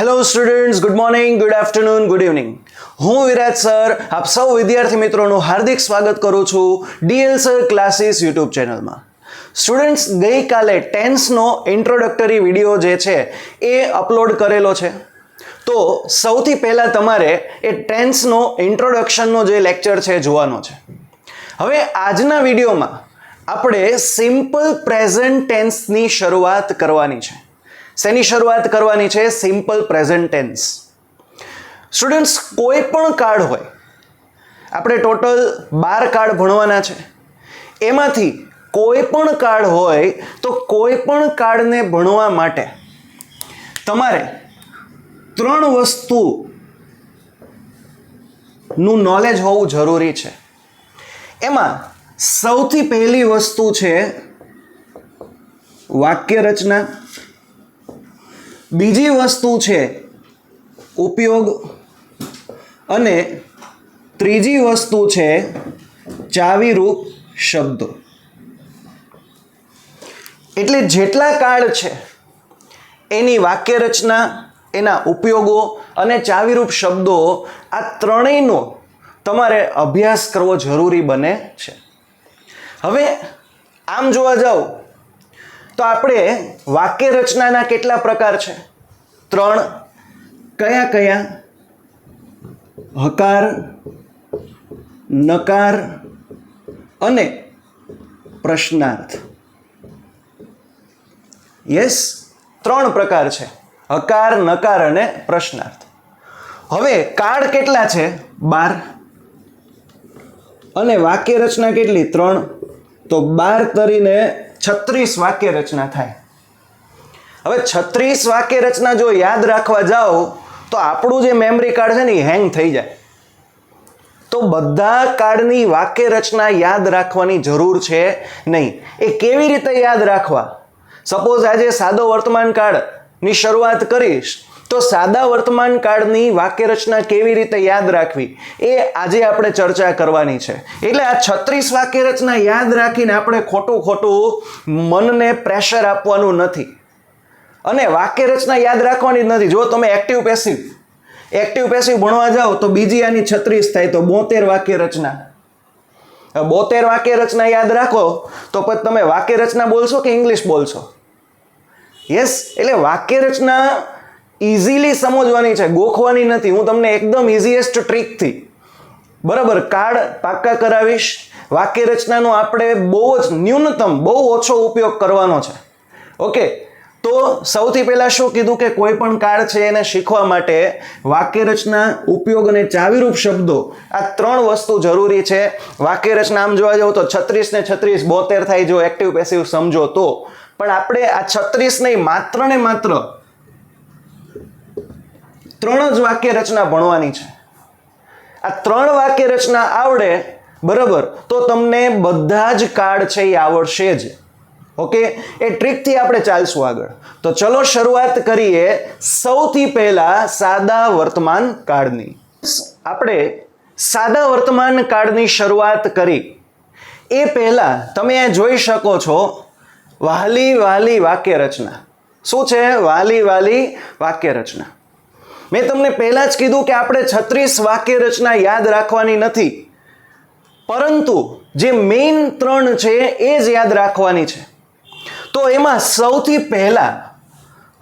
Hello students, good morning, good afternoon, good evening. હું Viraj sir આપ સૌ વિદ્યાર્થી મિત્રોનું હાર્દિક સ્વાગત કરું છું ડીએલ સર ક્લાસીસ યુટ્યુબ ચેનલમાં. સ્ટુડન્ટ્સ, ગઈકાલે ટેન્સનો ઇન્ટ્રોડક્ટરી વિડીયો જે છે એ અપલોડ કરેલો છે. તો સૌથી પહેલાં તમારે એ ટેન્સનો ઇન્ટ્રોડક્શનનો જે લેક્ચર છે જોવાનો છે. હવે આજના વિડીયોમાં આપણે સિમ્પલ પ્રેઝન્ટ ટેન્સની શરૂઆત કરવાની છે. શેની શરૂઆત કરવાની છે? Simple present tense. સ્ટુડન્ટ્સ, કોઈ પણ કાર્ડ હોય, આપણે ટોટલ 12 કાર્ડ ભણવાના છે. એમાંથી કોઈ પણ કાર્ડ હોય તો કોઈ પણ કાર્ડને ભણવા માટે તમારે 3 વસ્તુનું નોલેજ હોવું જરૂરી છે. એમાં સૌથી પહેલી વસ્તુ છે વાક્ય રચના, બીજી વસ્તુ છે ઉપયોગ અને ત્રીજી વસ્તુ છે ચાવીરૂપ શબ્દો. એટલે જેટલા કાર્ડ છે એની વાક્ય રચના, એના ઉપયોગો અને ચાવીરૂપ શબ્દો, આ ત્રણેયનો તમારે અભ્યાસ કરવો જરૂરી બને છે. હવે આમ જોવા જાઓ તો આપણે વાક્ય રચનાના કેટલા પ્રકાર છે? 3. કયા કયા? હકાર, નકાર અને પ્રશ્નાર્થ. યસ, 3 પ્રકાર છે: હકાર, નકાર અને પ્રશ્નાર્થ. હવે કાર્ડ કેટલા છે? 12. અને વાક્ય રચના કેટલી? 3. તો 12 તરીને 36 વાક્ય રચના થાય. હવે 36 વાક્ય રચના જો યાદ રાખવા જાઓ તો આપણું જે મેમરી કાર્ડ છે ને એ હેંગ થઈ જાય. તો બધા કાર્ડની વાક્ય રચના યાદ રાખવાની જરૂર છે નહીં. એ કેવી રીતે યાદ રાખવા? સપોઝ આજે સાદો વર્તમાન કાળની શરૂઆત કરીશ તો સાદા વર્તમાન કાળની વાક્ય રચના કેવી રીતે યાદ રાખવી એ આજે આપણે ચર્ચા કરવાની છે. એટલે આ 36 વાક્ય રચના યાદ રાખીને આપણે ખોટું મનને પ્રેશર આપવાનું નથી અને વાક્ય રચના યાદ રાખવાની જ નથી. જો તમે એક્ટિવ પેસિવ ભણવા જાઓ તો બીજી આની 36 થાય તો 72 વાક્ય રચના. 72 વાક્ય રચના યાદ રાખો તો પછી તમે વાક્ય રચના બોલશો કે ઇંગ્લિશ બોલશો? યસ, એટલે વાક્ય રચના ઇઝીલી સમજવાની છે, ગોખવાની નથી. હું તમને એકદમ ઇઝીએસ્ટ ટ્રીકથી બરાબર કાર્ડ પાક્કા કરાવીશ. વાક્ય રચનાનો આપણે બહુ જ ન્યૂનતમ, બહુ ઓછો ઉપયોગ કરવાનો છે. ઓકે, તો સૌથી પહેલાં શું કીધું કે કોઈ પણ કાર્ડ છે એને શીખવા માટે વાક્ય રચના, ઉપયોગ અને ચાવીરૂપ શબ્દો, આ 3 વસ્તુ જરૂરી છે. વાક્ય રચના આમ જોવા જાવ તો 36 ને 36 72 થાય જો એક્ટિવ પેસિવ સમજો તો. પણ આપણે આ 36 નહીં, માત્ર ને માત્ર 3 જ વાક્ય રચના ભણવાની છે. આ 3 વાક્ય રચના આવડે બરાબર તો તમને બધા જ કાર્ડ છે એ આવડશે જ. ઓકે, એ ટ્રીકથી આપણે ચાલશું આગળ. તો ચલો શરૂઆત કરીએ સૌથી પહેલા સાદા વર્તમાન કાળની. આપણે સાદા વર્તમાન કાળની શરૂઆત કરી એ પહેલા તમે આ જોઈ શકો છો વાલી વાલી વાક્ય રચના. શું છે? વાલી વાલી વાક્ય રચના. મેં તમને પહેલા જ કીધું કે આપણે 36 વાક્ય રચના યાદ રાખવાની નથી, પરંતુ જે મેઇન 3 છે એ જ યાદ રાખવાની છે. તો એમાં સૌથી પહેલા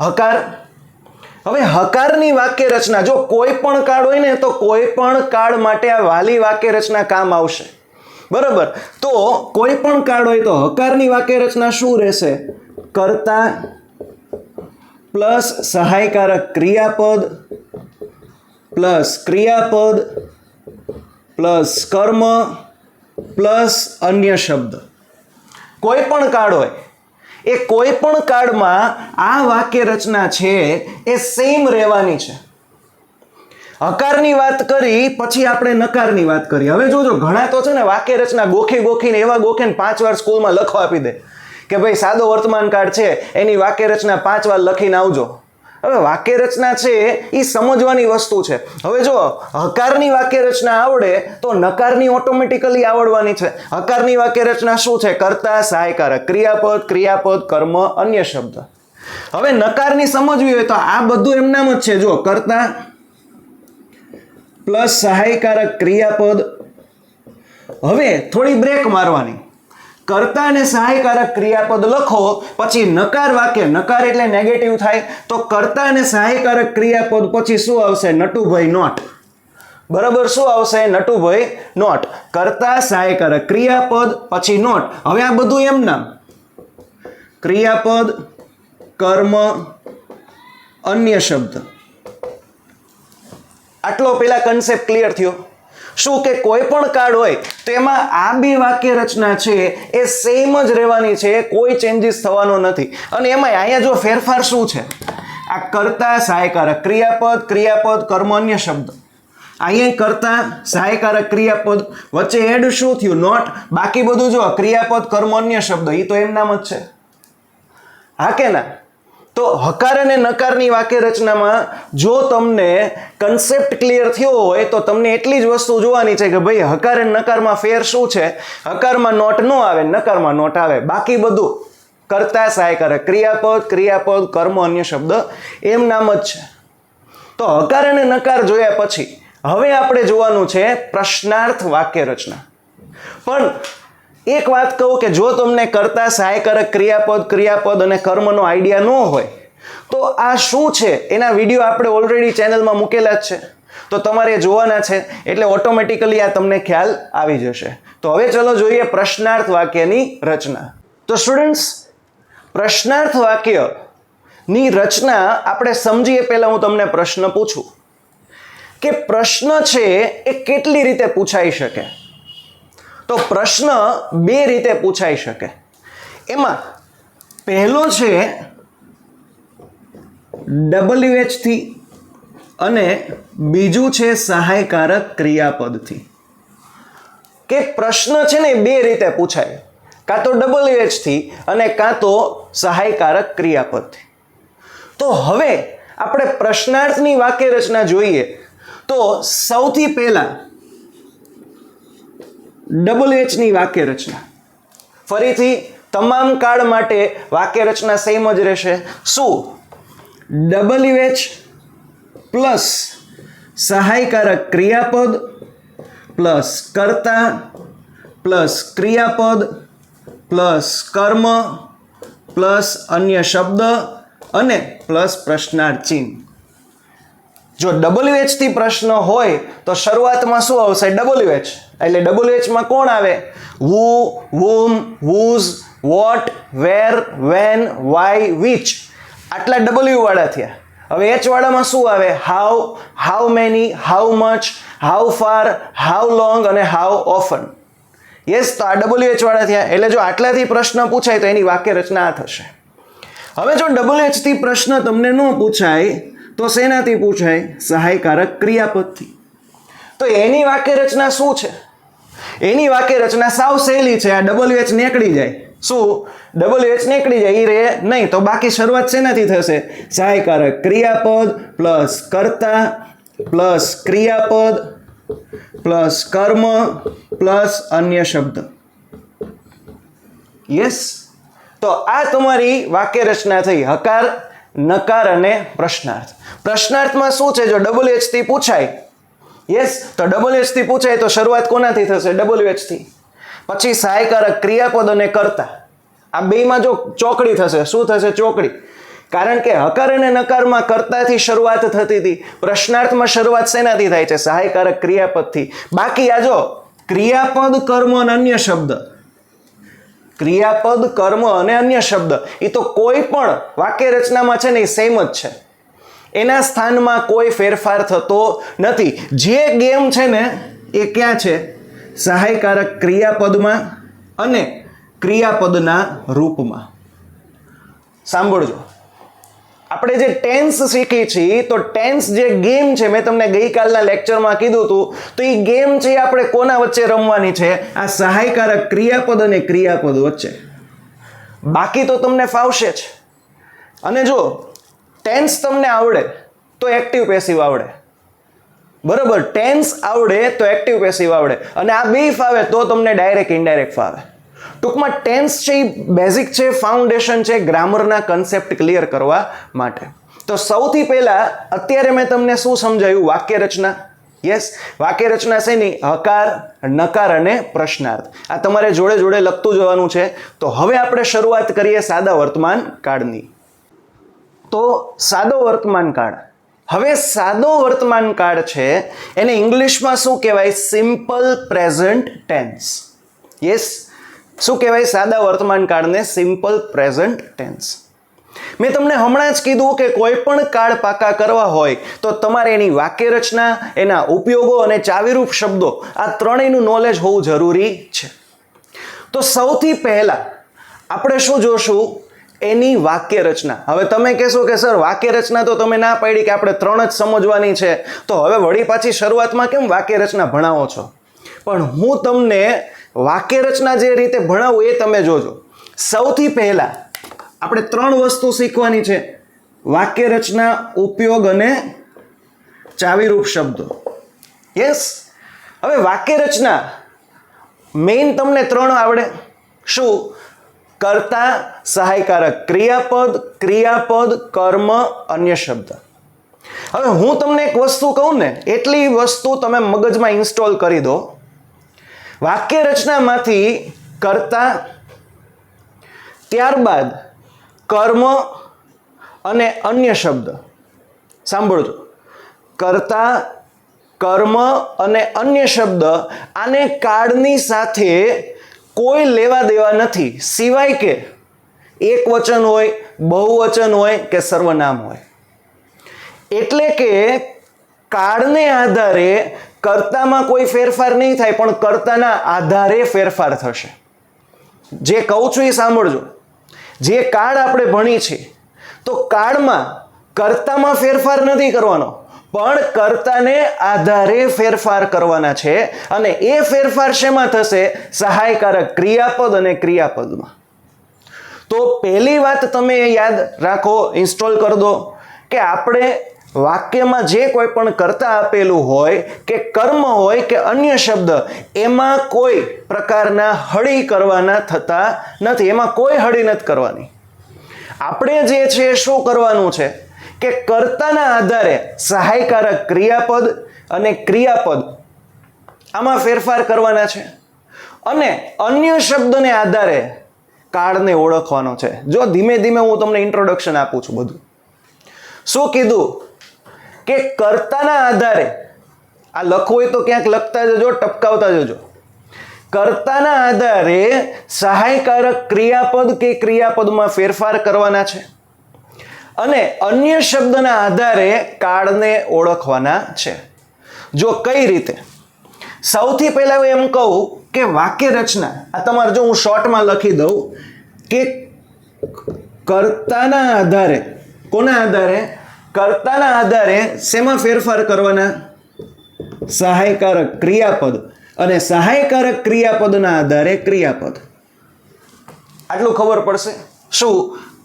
હકાર. હવે હકારની વાક્ય રચના, જો કોઈ પણ કાર્ડ હોય ને તો કોઈ પણ કાર્ડ માટે આ વાલી વાક્ય રચના કામ આવશે. બરાબર, તો કોઈ પણ કાર્ડ હોય તો હકારની વાક્ય રચના શું રહેશે? કર્તા પ્લસ સહાયકારક ક્રિયાપદ પ્લસ ક્રિયાપદ પ્લસ કર્મ પ્લસ અન્ય શબ્દ. કોઈ પણ કાર્ડ હોય એ કોઈ પણ કાર્ડમાં આ વાક્ય રચના છે એ સેમ રહેવાની છે. હકારની વાત કરી પછી આપણે નકારની વાત કરી. હવે જોજો, ઘણા તો છે ને વાક્ય રચના ગોખીને 5 વાર સ્કૂલમાં લખવા આપી દે કે ભાઈ સાદો વર્તમાન કાળ છે એની વાક્ય રચના 5 વાર લખીને આવજો. હવે વાક્ય રચના છે એ સમજવાની વસ્તુ છે. હવે જો હકારની વાક્ય રચના આવડે તો નકારની ઓટોમેટિકલી આવડવાની છે. હકારની વાક્ય રચના શું છે? કર્તા, સહાયકારક ક્રિયાપદ, કર્મ, અન્ય શબ્દ. હવે નકારની સમજવી હોય તો આ બધું એમનામ જ છે. જો કર્તા પ્લસ સહાયકારક ક્રિયાપદ. હવે થોડી બ્રેક મારવાની. કર્તા અને સહાયકારક ક્રિયાપદ લખો, પછી નકાર વાક્ય, નકાર એટલે નેગેટિવ થાય, તો કર્તા અને સહાયકારક ક્રિયાપદ પછી શું આવશે? નટુભાઈ નોટ. બરાબર, શું આવશે? નટુભાઈ નોટ. કર્તા સહાયકારક ક્રિયાપદ પછી નોટ. હવે આ બધું એમ નામ ક્રિયાપદ, કર્મ, અન્ય શબ્દ. આટલો પેલા કન્સેપ્ટ ક્લિયર થયો. શું કે કોઈ પણ કાર્ડ હોય તો એમાં આ બે વાક્ય રચના છે એ સેમ જ રહેવાની છે, કોઈ ચેન્જીસ થવાનો નથી. અને એમાં અહીંયા જો ફેરફાર શું છે? આ કર્તા સહાયકારક ક્રિયાપદ, ક્રિયાપદ, કર્મ, અન્ય શબ્દ. અહીંયા કર્તા સહાયકારક ક્રિયાપદ વચ્ચે એડ શું થયું? નોટ. બાકી બધું જો ક્રિયાપદ, કર્મ, અન્ય શબ્દ એ તો એમ નામ જ છે. હા કે ના? તો હકાર અને નકારની વાક્ય રચનામાં જો તમને કન્સેપ્ટ ક્લિયર થયો હોય તો તમને એટલી જ વસ્તુ જોવાની છે કે ભાઈ હકાર અને નકારમાં ફેર શું છે. હકારમાં નોટ ન આવે, નકારમાં નોટ આવે. બાકી બધું કર્તા સહાયકારક ક્રિયાપદ, ક્રિયાપદ, કર્મ, અન્ય શબ્દ એમ નામ જ છે. તો હકાર અને નકાર જોયા પછી હવે આપણે જોવાનું છે પ્રશ્નાર્થ વાક્ય રચના. પણ એક વાત કહું કે જો તમને કર્તા સહાયકારક ક્રિયાપદ, ક્રિયાપદ અને કર્મનો આઈડિયા ન હોય તો આ શું છે એના વિડીયો આપણે ઓલરેડી ચેનલમાં મૂકેલા જ છે, તો તમારે જોવાના છે, એટલે ઓટોમેટિકલી આ તમને ખ્યાલ આવી જશે. તો હવે ચલો જોઈએ પ્રશ્નાર્થ વાક્યની રચના. તો સ્ટુડન્ટ્સ, પ્રશ્નાર્થ વાક્યની રચના આપણે સમજીએ પહેલા હું તમને પ્રશ્ન પૂછું કે પ્રશ્ન છે એ કેટલી રીતે પૂછાઈ શકે. તો પ્રશ્ન બે રીતે પૂછાઈ શકે. એમાં પહેલો છે WH થી અને બીજું છે સહાયકારક ક્રિયાપદથી. કે પ્રશ્ન છે ને બે રીતે પૂછાય, કાં તો WH થી અને કાં તો સહાયકારક ક્રિયાપદથી. તો હવે આપણે પ્રશ્નાર્થની વાક્ય રચના જોઈએ તો સૌથી પહેલા WH ની વાક્ય રચના. ફરીથી તમામ કાળ માટે વાક્ય રચના સેમ જ રહેશે. શું? WH પ્લસ સહાયકારક ક્રિયાપદ પ્લસ કર્તા પ્લસ ક્રિયાપદ પ્લસ કર્મ પ્લસ અન્ય શબ્દ અને પ્લસ પ્રશ્નાર્થ ચિહ્ન. જો WH થી પ્રશ્ન હોય તો શરૂઆતમાં શું આવશે? WH. એટલે WH માં કોણ આવે? who, whom, whose, what, where, when, why, which. આટલા W વાળા થયા. હવે H વાળામાં શું આવે? how, how many, how much, how far, how long અને how often. યસ, તો આ WH વાળા થયા. એટલે જો આટલાથી પ્રશ્ન પૂછાય તો એની વાક્ય રચના આ થશે. હવે જો WH થી પ્રશ્ન તમને ન પૂછાય તો શેનાથી પૂછાય? સહાયકારક ક્રિયાપદથી. તો એની વાક્ય રચના શું છે? એની વાક્ય રચના સાવ સહેલી છે. આ WH નીકળી જાય. શું? WH નીકળી જાય, એ રહે નહીં. તો બાકી શરૂઆત શેનાથી થશે? સહાયકારક ક્રિયાપદ પ્લસ કર્તા પ્લસ ક્રિયાપદ પ્લસ કર્મ પ્લસ અન્ય શબ્દ. યસ, તો આ તમારી વાક્ય રચના થઈ. હકાર, નકાર અને પ્રશ્નાર્થ. પ્રશ્નાર્થમાં શું છે? જો WH થી પૂછાય, યસ, તો WH થી પૂછાય તો શરૂઆત કોનાથી થશે? WH થી. પછી સહાયકારક ક્રિયાપદ અને કર્તા. આ બેમાં જો ચોકડી થશે. શું થશે? ચોકડી. કારણ કે હકાર અને નકારમાં કર્તાથી શરૂઆત થતી હતી, પ્રશ્નાર્થમાં શરૂઆત શેનાથી થાય છે? સહાયકારક ક્રિયાપદથી. બાકી આ જો ક્રિયાપદ, કર્મ અને અન્ય શબ્દ, ક્રિયાપદ, કર્મ અને અન્ય શબ્દ એ તો કોઈ પણ વાક્ય રચનામાં છે ને એ સેમ જ છે. એના સ્થાનમાં કોઈ ફેરફાર થતો નથી. જે ગેમ છે ને એ ક્યાં છે? સહાયકારક ક્રિયાપદમાં અને ક્રિયાપદના રૂપમાં. સાંભળજો, આપણે જે ટેન્સ શીખી છીએ તો ટેન્સ જે ગેમ છે, મેં તમને ગઈકાલના લેક્ચરમાં કીધું હતું, તો એ ગેમ છે આપણે કોના વચ્ચે રમવાની છે? આ સહાયકારક ક્રિયાપદ અને ક્રિયાપદ વચ્ચે. બાકી તો તમને ફાવશે જ. અને જો ટેન્સ તમને આવડે તો એક્ટિવ પેસિવ આવડે. બરોબર, ટેન્સ આવડે તો એક્ટિવ પેસિવ આવડે. અને આ બે ફાવે તો તમને ડાયરેક્ટ ઇનડાયરેક્ટ ફાવે. ટૂંકમાં ટેન્સ છે એ બેઝિક છે, ફાઉન્ડેશન છે ગ્રામરના કન્સેપ્ટ ક્લિયર કરવા માટે. તો સૌથી પહેલા અત્યારે મેં તમને શું સમજાવ્યું? વાક્ય રચના. યસ, વાક્ય રચના છે ની હકાર, નકાર અને પ્રશ્નાર્થ. આ તમારે જોડે જોડે લખતું જવાનું છે. તો હવે આપણે શરૂઆત કરીએ સાદા વર્તમાન કાળની. તો સાદો વર્તમાન કાળ. હવે સાદો વર્તમાન કાળ છે એને ઇંગ્લિશમાં શું કહેવાય? Simple present tense. યસ, શું કહેવાય સાદા વર્તમાન કાળને? Simple present tense. મેં તમને હમણાં જ કીધું કે કોઈ પણ કાળ પાકા કરવા હોય તો તમારે એની વાક્ય રચના, એના ઉપયોગો અને ચાવીરૂપ શબ્દો આ ત્રણેયનું નોલેજ હોવું જરૂરી છે. તો સૌથી પહેલા આપણે શું જોશું? એની વાક્ય રચના. હવે તમે કહેશો કે સર વાક્ય રચના તો તમે ના પાડી કે આપણે ત્રણ જ સમજવાની છે, તો હવે વળી પાછી શરૂઆતમાં કેમ વાક્ય રચના ભણાવો છો? પણ હું તમને વાક્ય રચના જે રીતે ભણાવું એ તમે જોજો. સૌથી પહેલા આપણે ત્રણ વસ્તુ શીખવાની છે: વાક્ય રચના, ઉપયોગ અને ચાવીરૂપ શબ્દો. યસ, હવે વાક્ય રચના મેઇન તમને ત્રણ આવડે. શું? કર્તા, સહાયકારક ક્રિયાપદ, ક્રિયાપદ, કર્મ, અન્ય શબ્દ. હવે હું તમને એક વસ્તુ કહું ને, એટલી વસ્તુ તમે મગજમાં ઇન્સ્ટોલ કરી દો. વાક્ય રચનામાંથી કર્તા, ત્યારબાદ કર્મ અને અન્ય શબ્દ. સાંભળજો, કર્તા, કર્મ અને અન્ય શબ્દ, આને કાળની સાથે કોઈ લેવા દેવા નથી, સિવાય કે એક વચન હોય, બહુવચન હોય કે સર્વનામ હોય. એટલે કે કાળને આધારે કર્તામાં કોઈ ફેરફાર નહીં થાય, પણ કર્તાના આધારે ફેરફાર થશે. જે કહું છું એ સાંભળજો. જે કાળ આપણે ભણી છે તો કાળમાં કર્તામાં ફેરફાર નથી કરવાનો, પણ કર્તાને આધારે ફેરફાર કરવાના છે. અને એ ફેરફાર શેમાં થશે? સહાયકારક ક્રિયાપદ અને ક્રિયાપદમાં. તો પહેલી વાત તમે યાદ રાખો, ઇન્સ્ટોલ કરી દો કે આપણે વાક્યમાં જે કોઈ પણ કર્તા આપેલું હોય કે કર્મ હોય કે અન્ય શબ્દ, એમાં કોઈ પ્રકારના હળી કરવાના થતા નથી. એમાં કોઈ હળી નથી કરવાની. આપણે જે છે શું કરવાનું છે કે કર્તાના આધારે સહાયકારક ક્રિયાપદ અને ક્રિયાપદ આમાં ફેરફાર કરવાના છે, અને અન્ય શબ્દને આધારે કાળને ઓળખવાનો છે. જો ધીમે ધીમે હું તમને ઇન્ટ્રોડક્શન આપું છું. બધું શું કીધું કે કર્તાના આધારે, આ લખવું હોય તો ક્યાંક લખતા જજો, ટપકાવતા જજો. કર્તાના આધારે સહાયકારક ક્રિયાપદ કે ક્રિયાપદમાં ફેરફાર કરવાના છે, અને અન્ય શબ્દના આધારે કાળને ઓળખવાના છે. જો કઈ રીતે? સૌથી પહેલા હું એમ કહું કે વાક્ય રચના, આ તમારે જો હું શોર્ટમાં લખી દઉં કે કર્તાના આધારે, કોના આધારે? કર્તાના આધારે શેમાં ફેરફાર કરવાના? સહાયકારક ક્રિયાપદ, અને સહાયકારક ક્રિયાપદના આધારે ક્રિયાપદ. આટલું ખબર પડશે. શું?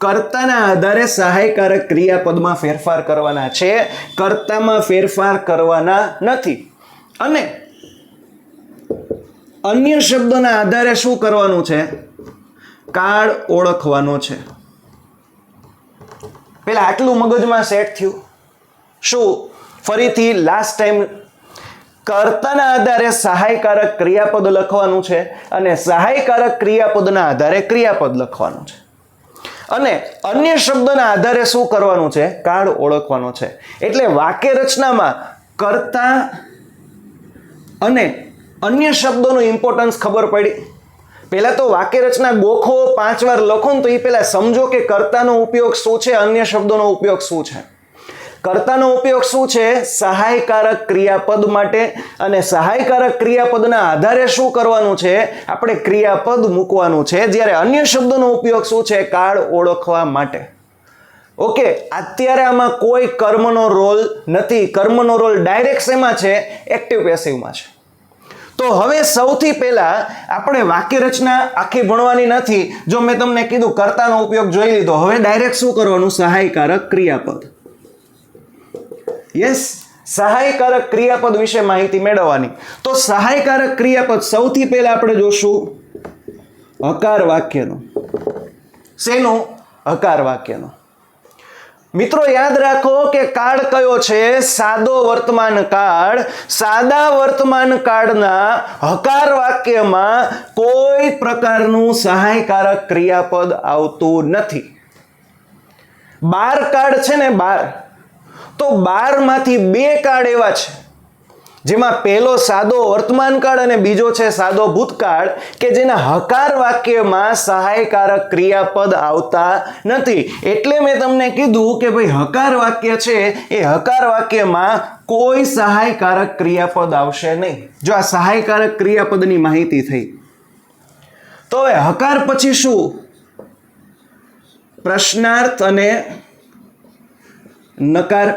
કર્તાના આધારે સહાયકારક ક્રિયાપદમાં ફેરફાર કરવાના છે, કર્તામાં ફેરફાર કરવાના નથી. અને અન્ય શબ્દોના આધારે શું કરવાનું છે? કાળ ઓળખવાનો છે. પેલા આટલું મગજમાં સેટ થયું. શું? ફરીથી લાસ્ટ ટાઈમ, કર્તાના આધારે સહાયકારક ક્રિયાપદ લખવાનું છે, અને સહાયકારક ક્રિયાપદના આધારે ક્રિયાપદ લખવાનું છે, અને અન્ય શબ્દના આધારે શું કરવાનું છે? કાળ ઓળખવાનો છે. એટલે વાક્ય રચનામાં કર્તા અને અન્ય શબ્દોનું ઇમ્પોર્ટન્સ ખબર પડી. પહેલા તો વાક્ય રચના ગોખો, 5 વાર લખો ને તો એ પહેલા સમજો કે કર્તાનો ઉપયોગ શું છે, અન્ય શબ્દોનો ઉપયોગ શું છે. કર્તાનો ઉપયોગ શું છે? સહાયકારક ક્રિયાપદ માટે, અને સહાયકારક ક્રિયાપદના આધારે શું કરવાનું છે? આપણે ક્રિયાપદ મૂકવાનું છે. જ્યારે અન્ય શબ્દોનો ઉપયોગ શું છે? કાળ ઓળખવા માટે. ઓકે, અત્યારે આમાં કોઈ કર્મનો રોલ નથી. કર્મનો રોલ ડાયરેક્ટ શેમાં છે? એક્ટિવ પેસિવમાં છે. તો હવે સૌથી પહેલા આપણે વાક્ય રચના આખી ભણવાની નથી. જો મેં તમને કીધું કર્તાનો ઉપયોગ જોઈ લીધો, હવે ડાયરેક્ટ શું કરવાનું? સહાયકારક ક્રિયાપદ. યસ, સહાયકારક ક્રિયાપદ વિશે માહિતી મેળવવાની. તો સહાયકારક ક્રિયાપદ સૌથી પહેલા આપણે જોશું હકાર વાક્યનું. શેનું? હકાર વાક્યનું. મિત્રો યાદ રાખો કે કાળ કયો છે? સાદો વર્તમાન કાળ. સાદા વર્તમાન કાળના હકાર વાક્યમાં કોઈ પ્રકારનું સહાયકારક ક્રિયાપદ આવતું નથી. 12 કાળ છે ને, 12, તો 12 માંથી 2 કાળ એવા છે જેમાં પહેલો સાદો વર્તમાન કાળ અને બીજો છે સાદો ભૂતકાળ કે જેના હકાર વાક્યમાં સહાયકારક ક્રિયાપદ આવતા નથી. એટલે મેં તમને કીધું કે ભાઈ હકાર વાક્ય છે એ હકાર વાક્યમાં કોઈ સહાયકારક ક્રિયાપદ આવશે નહીં. જો આ સહાયકારક ક્રિયાપદની માહિતી થઈ. તો હવે હકાર પછી શું? પ્રશ્નાર્થ અને નકાર.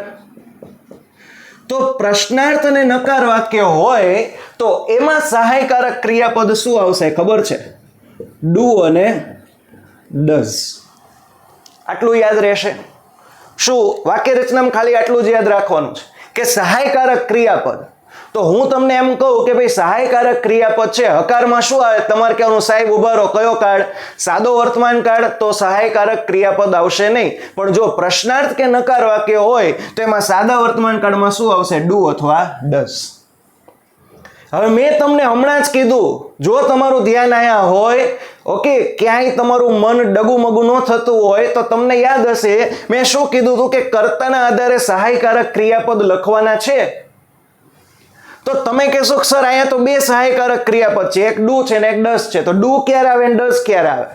તો પ્રશ્નાર્થ અને નકાર વાક્ય હોય તો એમાં સહાયકારક ક્રિયાપદ શું આવશે ખબર છે? ડુ અને ડઝ. આટલું યાદ રહેશે. શું વાક્ય રચનામાં ખાલી આટલું જ યાદ રાખવાનું છે કે સહાયકારક ક્રિયાપદ. તો હું તમને એમ કહું કે ભાઈ સહાયકારક ક્રિયાપદ છે, હકારમાં શું આવે? તમારે કહેવાનું સાહેબ ઉભા રહો, કયો કાળ? સાદો વર્તમાન કાળ. તો સહાયકારક ક્રિયાપદ આવશે નહીં. પણ જો પ્રશ્નાર્થ કે નકાર વાક્ય હોય તો એમાં સાદા વર્તમાન કાળમાં શું આવશે? ડુ અથવા ડઝ. હવે મેં તમને હમણાં જ કીધું, જો તમારું ધ્યાન આયા હોય, ઓકે, ક્યાંય તમારું મન ડગુમગુ ન થતું હોય તો તમને યાદ હશે મેં શું કીધું હતું કે કર્તાના આધારે સહાયકારક ક્રિયાપદ લખવાના છે. તો તમે કહેશો સર અહીંયા તો 2 સહાયકારક ક્રિયાપદ છે, એક ડુ છે ને એક ડઝ છે. તો ડુ ક્યારે આવે ને ડઝ ક્યારે આવે?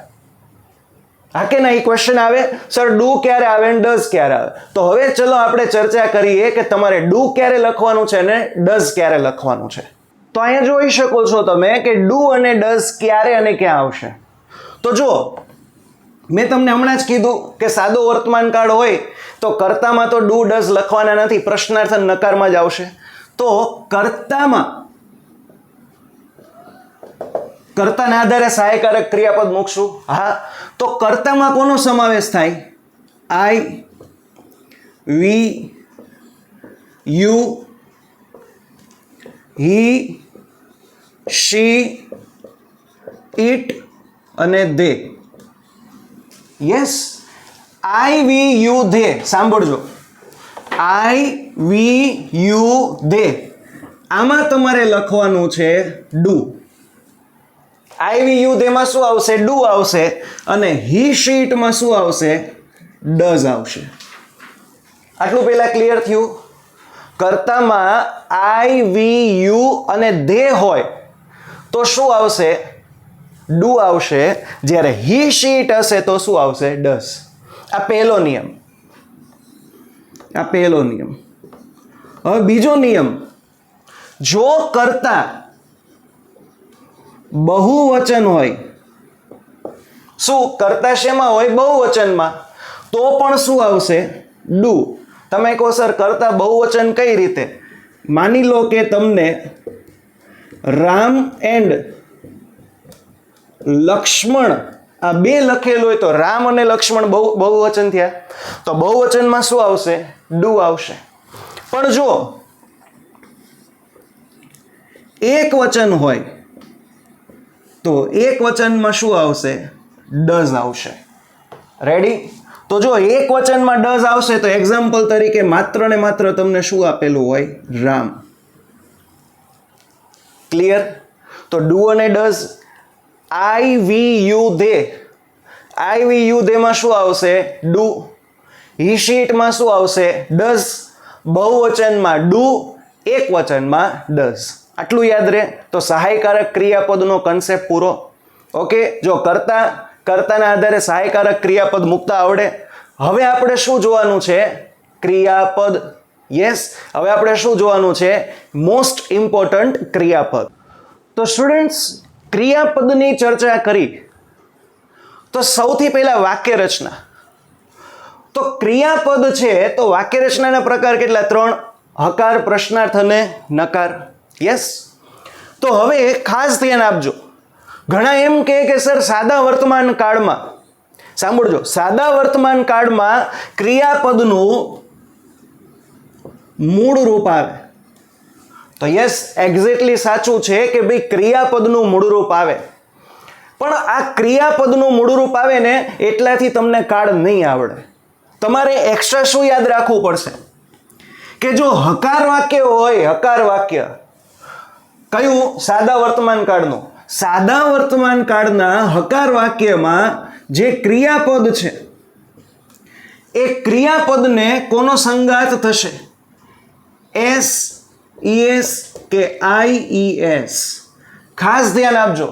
હા કે ના? એ ક્વેશ્ચન આવે સર, ડુ ક્યારે આવે ને ડઝ ક્યારે આવે? તો હવે ચલો આપણે ચર્ચા કરીએ કે તમારે ડુ ક્યારે લખવાનું છે ને ડઝ ક્યારે લખવાનું છે. તો અહીંયા જોઈ શકો છો તમે કે ડુ અને ડઝ ક્યારે અને ક્યાં આવશે. તો જો મેં તમને હમણાં જ કીધું કે સાદો વર્તમાન કાળ હોય તો કર્તામાં તો ડુ ડઝ લખવાના નથી, પ્રશ્નાર્થ અને નકારમાં જ આવશે. તો કર્તામાં કર્તાના આધારે સહાયકારક ક્રિયાપદ મૂકશું. હા, તો કર્તામાં કોનો સમાવેશ થાય? I, we, you, he, she, it અને they. Yes, I, we, you, they. સાંભળજો, આઈ, વી, યુ, ધે. આમાં તમારે લખવાનું છે ડુ. આઈ, વી, યુ, ધેમાં શું આવશે? ડુ આવશે. અને હી, શીટમાં શું આવશે? ડઝ આવશે. આટલું પહેલા ક્લિયર થયું? કર્તામાં આઈ, વી, યુ અને ધે હોય તો શું આવશે? ડુ આવશે. જ્યારે હી, શીટ હશે તો શું આવશે? ડઝ. આ પહેલો નિયમ. આ પહેલો નિયમ. હવે બીજો નિયમ, જો કર્તા બહુવચન હોય, શું કર્તા શેમાં હોય? બહુવચનમાં. તો પણ શું આવશે? ડુ. તમે કહો સર કર્તા બહુવચન કઈ રીતે? માની લો કે તમને રામ એન્ડ લક્ષ્મણ આ 2 લખેલું હોય તો રામ અને લક્ષ્મણ બહુવચન થયા. તો બહુવચનમાં શું આવશે? ડુ આવશે. પણ જો એક વચન હોય તો એક વચનમાં શું આવશે? ડઝ આવશે. રેડી? તો જો એક વચનમાં ડઝ આવશે તો એક્ઝામ્પલ તરીકે માત્ર ને માત્ર તમને શું આપેલું હોય? રામ. ક્લિયર? તો ડુ અને does. I, we, you, they. I, we, you, they માં શું આવશે? ડુ. હી, શીટમાં શું આવશે? ડઝ. બહુવચનમાં ડુ, એક વચનમાં ડઝ. આટલું યાદ રહે તો સહાયકારક ક્રિયાપદનો કન્સેપ્ટ પૂરો. ઓકે, જો કર્તાના આધારે સહાયકારક ક્રિયાપદ મૂકતા આવડે. હવે આપણે શું જોવાનું છે? ક્રિયાપદ. યસ, હવે આપણે શું જોવાનું છે? મોસ્ટ ઇમ્પોર્ટન્ટ ક્રિયાપદ. તો સ્ટુડન્ટ્સ, ક્રિયાપદની ચર્ચા કરી તો સૌથી પહેલા વાક્ય રચના. તો ક્રિયાપદ છે તો વાક્ય રચનાના પ્રકાર કેટલા? 3. હકાર, પ્રશ્નાર્થ અને નકાર. યસ. તો હવે ખાસ ધ્યાન આપજો. ઘણા એમ કહે કે સર સાદા વર્તમાન કાળમાં, સાંભળજો, સાદા વર્તમાન કાળમાં ક્રિયાપદનું મૂળ રૂપ આવે. તો યસ, એક્ઝેક્ટલી સાચું છે કે ભાઈ ક્રિયાપદનું મૂળ રૂપ આવે. પણ આ ક્રિયાપદનું મૂળરૂપ આવે ને એટલાથી તમને કાર્ડ નહીં આવડે. તમારે એક્સ્ટ્રા શું યાદ રાખવું પડશે કે જો હકાર વાક્ય હોય, હકાર વાક્ય કયું? સાદા વર્તમાન કાળનું. સાદા વર્તમાન કાળના હકાર વાક્યમાં જે ક્રિયાપદ છે એ ક્રિયાપદને કોનો સંગાત થશે? એસ, ઈએસ કે આઈઈએસ. ખાસ ધ્યાન આપજો,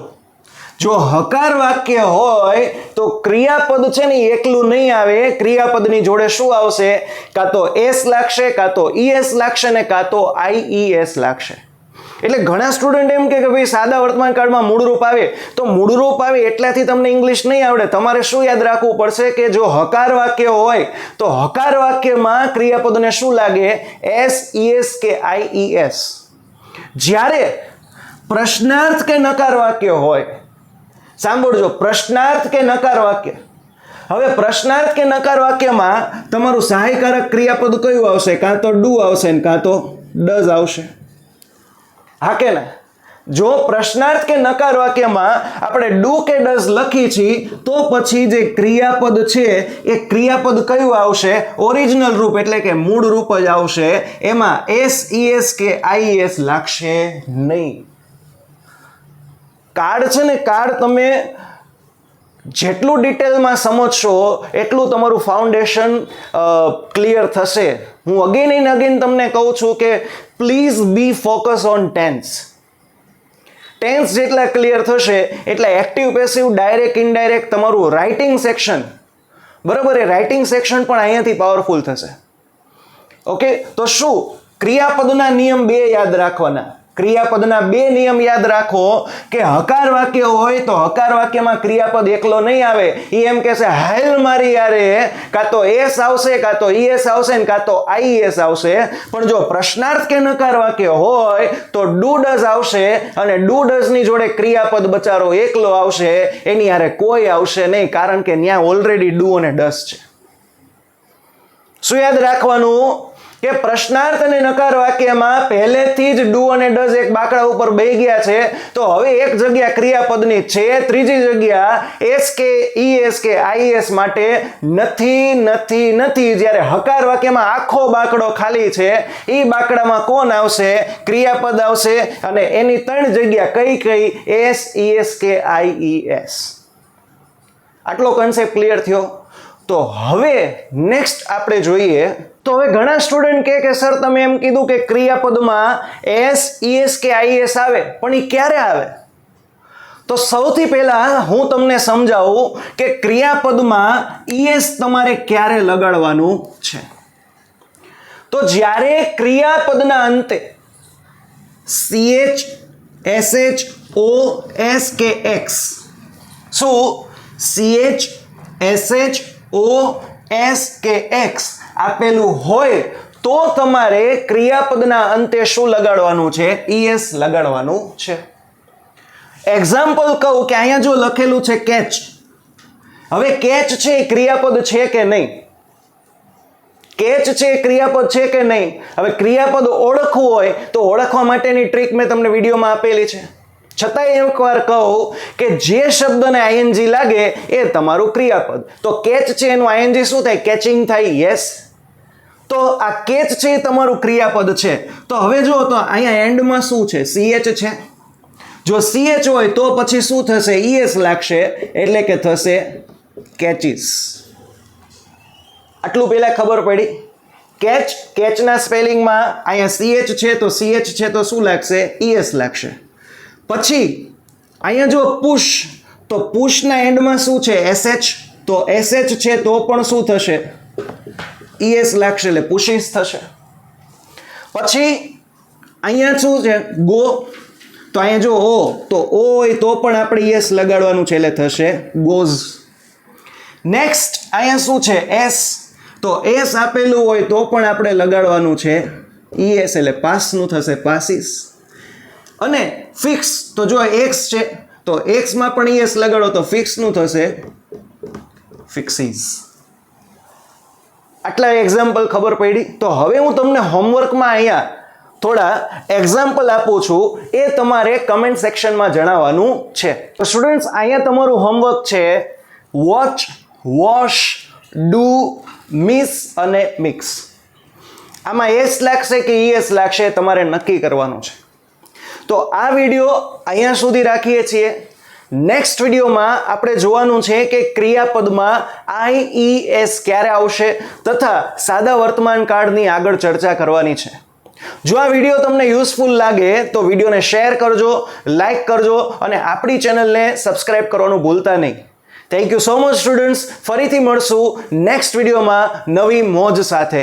જો હકાર વાક્ય હોય તો ક્રિયાપદ છે ને એકલું નહીં આવે. ક્રિયાપદની જોડે શું આવશે? કાં તો એસ લાગશે, કાં તો ઈએસ લાગશે ને કાં તો આઈઈએસ લાગશે. એટલે ઘણા સ્ટુડન્ટ એમ કે ભાઈ સાદા વર્તમાન કાળમાં મૂળરૂપ આવે, તો મૂળરૂપ આવે એટલાથી તમને ઇંગ્લિશ નહીં આવડે. તમારે શું યાદ રાખવું પડશે કે જો હકાર વાક્ય હોય તો હકાર વાક્યમાં ક્રિયાપદને શું લાગે? એસ, ઈએસ કે આઈઈએસ. જ્યારે પ્રશ્નાર્થ કે નકાર વાક્ય હોય, સાંભળજો, પ્રશ્નાર્થ કે નકાર વાક્ય. હવે પ્રશ્નાર્થ કે નકાર વાક્યમાં તમારું સહાયકારક ક્રિયાપદ કયું આવશે? કાં તો ડુ આવશે ને કાં તો ડઝ આવશે. હા કે ના? જો પ્રશ્નાર્થ કે નકાર વાક્યમાં આપણે ડુ કે ડઝ લખી છીએ તો પછી જે ક્રિયાપદ છે એ ક્રિયાપદ કયું આવશે? ઓરિજિનલ રૂપ એટલે કે મૂળ રૂપ જ આવશે. એમાં એસ, ઈએસ કે આઈએસ લાગશે નહીં. કાર્ડ છે ને, કાર્ડ તમે જેટલું ડિટેલમાં સમજશો એટલું તમારું ફાઉન્ડેશન ક્લિયર થશે. હું અગેન એન્ડ અગેન તમને કહું છું કે please be focus on tense. Tense જેટલા ક્લિયર થશે એટલે એક્ટિવ, પેસિવ, ડાયરેક્ટ, ઇનડાયરેક્ટ તમારું રાઇટિંગ સેક્શન, બરાબર, એ રાઇટિંગ સેક્શન પણ અહીંયાથી પાવરફુલ થશે. ઓકે, તો શું ક્રિયાપદના નિયમ 2 યાદ રાખવાના. ક્રિયાપદના 2 નિયમ યાદ રાખો કે હકાર વાક્ય હોય તો હકાર વાક્યમાં ક્રિયાપદ એકલો નહીં આવે. એ એમ કહેશે હાલ મારી યારે, કાં તો એસ આવશે, કાં તો ઈએસ આવશે ને કાં તો આઈએસ આવશે. પણ જો પ્રશ્નાર્થ કે નકાર વાક્ય હોય તો ડુ ડઝ આવશે અને ડુ ડઝની જોડે ક્રિયાપદ બચારો એકલો આવશે, એની હારે કોઈ આવશે નહીં, કારણ કે ત્યાં ઓલરેડી ડુ અને ડઝ છે. શું યાદ રાખવાનું કે પ્રશ્નાર્થ અને નકાર વાક્યમાં પહેલેથી જ ડુ અને ડઝ એક બાકડા ઉપર બેહી ગયા છે, તો હવે એક જગ્યા ક્રિયાપદની છે, ત્રીજી જગ્યા એસ કે ઈએસ કે આઈએસ માટે નથી. જ્યારે હકાર વાક્યમાં આખો બાકડો ખાલી છે, એ બાકડામાં કોણ આવશે? ક્રિયાપદ આવશે અને એની 3 જગ્યા કઈ? એસ, ઈએસ કે આઈઈએસ. આટલો કન્સેપ્ટ ક્લિયર થયો? તો હવે નેક્સ્ટ આપણે જોઈએ. તો હવે ઘણા સ્ટુડન્ટ કે સર તમે એમ કીધું કે ક્રિયાપદમાં એસ, ઈએસ કે આઈએસ આવે, પણ એ ક્યારે આવે? તો સૌથી પહેલા હું તમને સમજાવું કે ક્રિયાપદમાં ઈએસ તમારે ક્યારે લગાડવાનું છે. તો જ્યારે ક્રિયાપદના અંતે CH, SH, O, S કે X, શું CH, SH, O, S કે X આપેલું હોય તો તમારે ક્રિયાપદના અંતે શું લગાડવાનું છે? ઈએસ લગાડવાનું છે. એક્ઝામ્પલ કહું કે અહીંયા જો લખેલું છે કેચ. હવે કેચ છે એ ક્રિયાપદ છે કે નહીં? કેચ છે એ ક્રિયાપદ છે કે નહીં? હવે ક્રિયાપદ ઓળખવું હોય તો ઓળખવા માટેની ટ્રીક મેં તમને વિડીયોમાં આપેલી છે. છતાંય એકવાર કહું કે જે શબ્દને આઈએનજી લાગે એ તમારું ક્રિયાપદ. તો કેચ છે એનું આઈએનજી શું થાય? કેચિંગ થાય. યસ. તો આ કેચ છે એ તમારું ક્રિયાપદ છે. તો હવે જો તો અહીંયા એન્ડમાં શું છે? CH છે. જો CH હોય તો પછી શું થશે? ES લાગશે એટલે કે થશે કેચીસ. આટલું પહેલા ખબર પડી? કેચ, કેચના સ્પેલિંગમાં અહીંયા CH છે તો CH છે તો શું લાગશે? ES લાગશે. પછી અહીંયા જો પુશ, તો પુશના એન્ડમાં શું છે? SH. તો SH છે તો પણ શું થશે? ES લાગશે એટલે પુશીસ થશે. પછી અહીંયા શું છે? ગો, તો અહીંયા જો O, તો O હોય તો પણ આપણે ES લગાડવાનું છે એટલે થશે ગોઝ. નેક્સ્ટ અહીંયા શું છે? S, તો S આપેલું હોય તો પણ આપણે લગાડવાનું છે ES એટલે પાસનું થશે પાસીસ. અને ફિક્સ, તો જો X છે તો X માં પણ ES લગાડો તો ફિક્સનું થશે ફિક્સીસ. આટલા એક્ઝામ્પલ ખબર પડી? તો હવે હું તમને હોમવર્કમાં અહીંયા થોડા એક્ઝામ્પલ આપું છું, એ તમારે કમેન્ટ સેક્શનમાં જણાવવાનું છે. તો સ્ટુડન્ટ્સ, અહીંયા તમારું હોમવર્ક છે વોચ, વોશ, ડુ, મિસ અને મિક્સ. આમાં એસ લાગશે કે ઈએસ લાગશે તમારે નક્કી કરવાનું છે. તો આ વિડીયો અહીંયા સુધી રાખીએ છીએ. નેક્સ્ટ વિડીયોમાં આપણે જોવાનું છે કે ક્રિયાપદમાં IES ક્યારે આવશે તથા સાદા વર્તમાન કાળની આગળ ચર્ચા કરવાની છે. જો આ વિડીયો તમને યુઝફુલ લાગે તો વિડીયોને શેર કરજો, લાઈક કરજો અને આપણી ચેનલને સબસ્ક્રાઇબ કરવાનું ભૂલતા નહીં. Thank you so much students. ફરીથી મળશું નેક્સ્ટ વિડીયોમાં નવી મોજ સાથે.